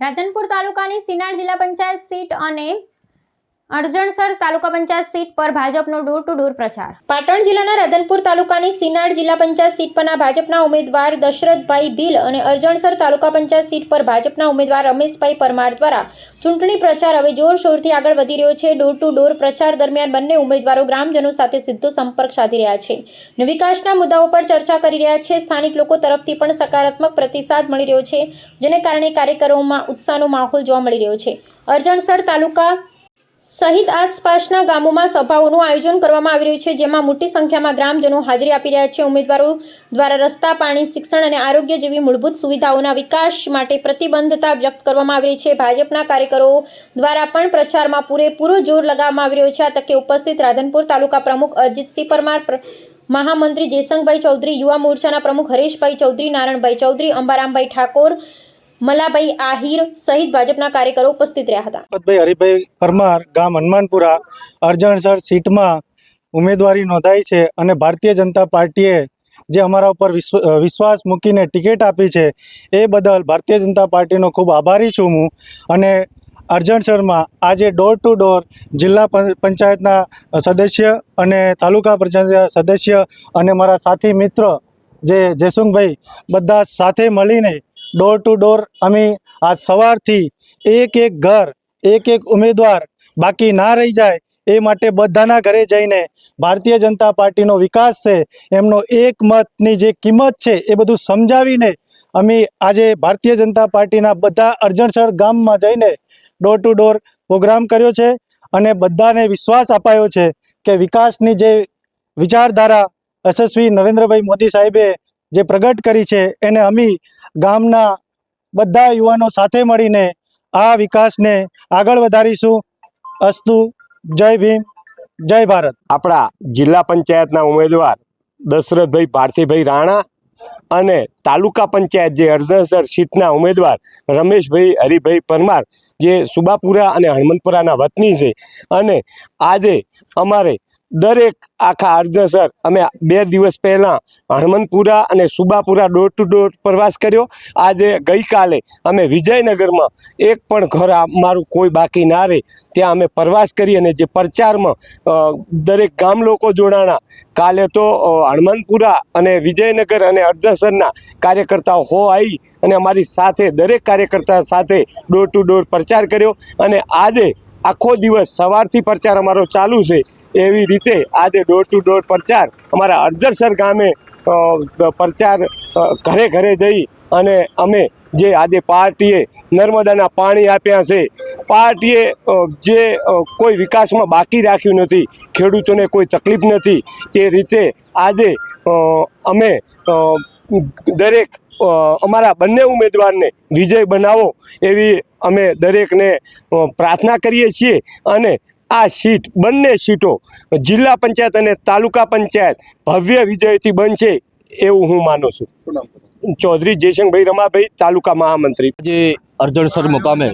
રાધનપુર તાલુકાની સિનાર જિલ્લા પંચાયત સીટ અને અરજણસર તાલુકા પંચાયત સીટ પર ભાજપનો ડોર ટુ ડોર પ્રચાર। પાટણ જિલ્લાના રાધનપુર તાલુકાની સિનાર જિલ્લા પંચાયત સીટ પરના ભાજપના ઉમેદવાર દશરથભાઈ ભીલ અને અરજણસર તાલુકા પંચાયત સીટ પર ભાજપના ઉમેદવાર રમેશભાઈ પરમાર દ્વારા ચૂંટણી પ્રચાર હવે જોરશોરથી આગળ વધી રહ્યો છે। ડોર ટુ ડોર પ્રચાર દરમિયાન બંને ઉમેદવારો ગ્રામજનો સાથે સીધો સંપર્ક સાધી રહ્યા છે અને વિકાસના મુદ્દાઓ પર ચર્ચા કરી રહ્યા છે। સ્થાનિક લોકો તરફથી પણ સકારાત્મક પ્રતિસાદ મળી રહ્યો છે, જેને કારણે કાર્યકરોમાં ઉત્સાહનો માહોલ જોવા મળી રહ્યો છે। અરજણસર તાલુકા સહિત આસપાસના ગામોમાં સભાઓનું આયોજન કરવામાં આવી રહ્યું છે, જેમાં મોટી સંખ્યામાં ગ્રામજનો હાજરી આપી રહ્યા છે। ઉમેદવારો દ્વારા રસ્તા, પાણી, શિક્ષણ અને આરોગ્ય જેવી મૂળભૂત સુવિધાઓના વિકાસ માટે પ્રતિબદ્ધતા વ્યક્ત કરવામાં આવી રહી છે। ભાજપના કાર્યકરો દ્વારા પણ પ્રચારમાં પૂરેપૂરો જોર લગાવવામાં આવી રહ્યો છે। આ તકે ઉપસ્થિત રાધનપુર તાલુકા પ્રમુખ અજીતસિંહ પરમાર, મહામંત્રી જયસંગભાઈ ચૌધરી, યુવા મોરચાના પ્રમુખ હરેશભાઈ ચૌધરી, નારણભાઈ ચૌધરી, અંબારામભાઈ ઠાકોર, મલાભાઈ આહિર સહિત ભાજપના કાર્યકરો ઉપસ્થિત રહ્યા હતા। હરિભાઈ પરમાર, ગામ હનુમાનપુરા, અરજણસર સીટમાં ઉમેદવારી નોંધાઈ છે અને ભારતીય જનતા પાર્ટીએ જે અમારા ઉપર વિશ્વાસ મૂકીને ટિકિટ આપી છે એ બદલ ભારતીય જનતા પાર્ટીનો ખૂબ આભારી છું હું। અને અરજણસરમાં આજે ડોર ટુ ડોર જિલ્લા પંચાયતના સદસ્ય અને તાલુકા પંચાયત સદસ્ય અને મારા સાથી મિત્ર જે જયસુંગભાઈ બધા સાથે મળીને ડોર ટુ ડોર અમે આજ સવારથી એક ઘર, એક ઉમેદવાર બાકી ના રહી જાય એ માટે બધાના ઘરે જઈને ભારતીય જનતા પાર્ટીનો વિકાસ છે, એમનો એક મતની જે કિંમત છે એ બધું સમજાવીને અમે આજે ભારતીય જનતા પાર્ટીના બધા અરજણસર ગામમાં જઈને ડોર ટુ ડોર પ્રોગ્રામ કર્યો છે અને બધાને વિશ્વાસ અપાયો છે કે વિકાસની જે વિચારધારા યશસ્વી નરેન્દ્રભાઈ મોદી સાહેબે જે પ્રગટ કરી છે એને અમે ગામના બધા યુવાનો સાથે મળીને આ વિકાસને આગળ વધારીશું। અસ્તુ। જય ભીમ, જય ભારત। આપણા જિલ્લા પંચાયતના ઉમેદવાર દશરથભાઈ ભારતીભાઈ રાણા અને તાલુકા પંચાયત જે અરજણસર સીટના ઉમેદવાર રમેશભાઈ હરિભાઈ પરમાર જે સુબાપુરા અને હનુમાનપુરાના વતની છે અને આજે અમારે દરેક આખા અરજણસર અમે 2 દિવસ પહેલાં હનુમાનપુરા અને સુબાપુરા ડોર ટુ ડોર પ્રવાસ કર્યો। આજે ગઈકાલે અમે વિજયનગરમાં એક પણ ઘર અમારું કોઈ બાકી ના રહે ત્યાં અમે પ્રવાસ કરી અને જે પ્રચારમાં દરેક ગામ લોકો જોડાણા। કાલે તો હનુમાનપુરા અને વિજયનગર અને અરજણસરના કાર્યકર્તાઓ આવી અને અમારી સાથે દરેક કાર્યકર્તા સાથે ડોર ટુ ડોર પ્રચાર કર્યો અને આજે આખો દિવસ સવારથી પ્રચાર અમારો ચાલુ છે। એવી રીતે આજે ડોર ટુ ડોર પ્રચાર અમારા અરજણસર ગામે પ્રચાર ઘરે ઘરે જઈ અને અમે જે આજે પાર્ટીએ નર્મદાના પાણી આપ્યા છે, પાર્ટીએ જે કોઈ વિકાસમાં બાકી રાખ્યું નથી, ખેડૂતોને કોઈ તકલીફ નથી, એ રીતે આજે અમે દરેક અમારા બંને ઉમેદવારને વિજય બનાવો એવી અમે દરેકને પ્રાર્થના કરીએ છીએ અને આ સીટ બંને સીટો જિલ્લા પંચાયત અને તાલુકા પંચાયત ભવ્ય વિજયથી બનશે એવું હું માનું છું। ચૌધરી જયસંગભાઈ રમાભાઈ, તાલુકા મહામંત્રી। આજે અરજણસર મુકામે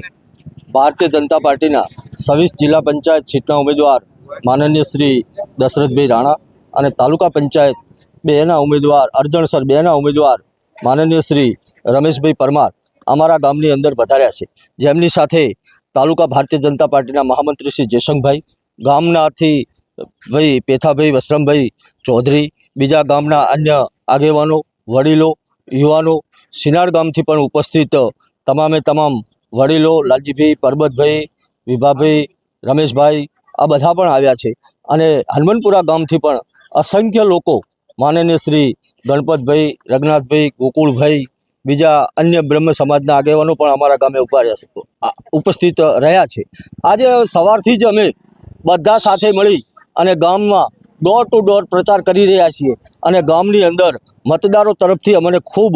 ભારતીય જનતા પાર્ટીના 26 જિલ્લા પંચાયત સીટના ઉમેદવાર માનનીય શ્રી દશરથભાઈ રાણા અને તાલુકા પંચાયત 2ના ઉમેદવાર અરજણસર 2ના ઉમેદવાર માનનીય શ્રી રમેશભાઈ પરમાર અમારા ગામની અંદર વધાર્યા છે, જેમની સાથે તાલુકા ભારતીય જનતા પાર્ટીના મહામંત્રી શ્રી જયસંગભાઈ, ગામનાથી ભાઈ પેથાભાઈ વસરામભાઈ ચૌધરી, બીજા ગામના અન્ય આગેવાનો, વડીલો, યુવાનો, સિનાર ગામથી પણ ઉપસ્થિત તમામે તમામ વડીલો, લાલજીભાઈ, પરબતભાઈ, વિભાભાઈ, રમેશભાઈ આ બધા પણ આવ્યા છે અને હનુમાનપુરા ગામથી પણ અસંખ્ય લોકો માનનીય શ્રી ગણપતભાઈ, રઘનાથભાઈ, ગોકુળભાઈ, બીજા અન્ય બ્રહ્મ સમાજના આગેવાનો પણ અમારા ગામે ઉપસ્થિત રહ્યા છે। આજે સવારથી જ અમે બધા સાથે મળી અને ગામમાં ડોર ટુ ડોર પ્રચાર કરી રહ્યા છીએ અને ગામની અંદર મતદારો તરફથી અમને ખૂબ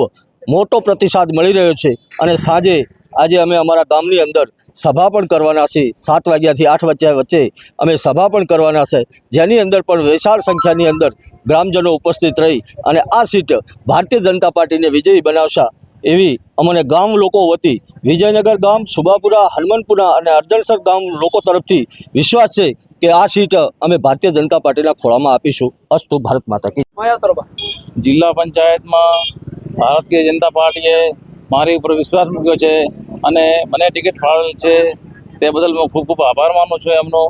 મોટો પ્રતિસાદ મળી રહ્યો છે અને સાંજે આજે અમે અમારા ગામની અંદર સભા પણ કરવાના છે। 7 વાગ્યાથી 8 વાગ્યા વચ્ચે અમે સભા પણ કરવાના છે, જેની અંદર પણ વિશાળ સંખ્યાની અંદર ગ્રામજનો ઉપસ્થિત રહી અને આ સીટ ભારતીય જનતા પાર્ટીને વિજયી બનાવશે એવી અમને ગામ લોકો વતી વિજયનગર ગામ, સુબાપુરા, હનુમાનપુરા અને અરજણસર ગામ લોકો તરફથી વિશ્વાસ છે કે આ સીટ અમે ભારતીય જનતા પાર્ટીના ખોળામાં આપીશું। અસ્તુ। ભારત માતા કી। જિલ્લા પંચાયતમાં ભારતીય જનતા પાર્ટીએ મારી ઉપર વિશ્વાસ મૂક્યો છે અને મને ટિકિટ ફાળવેલ છે તે બદલ હું ખૂબ ખૂબ આભાર માનું છું એમનો.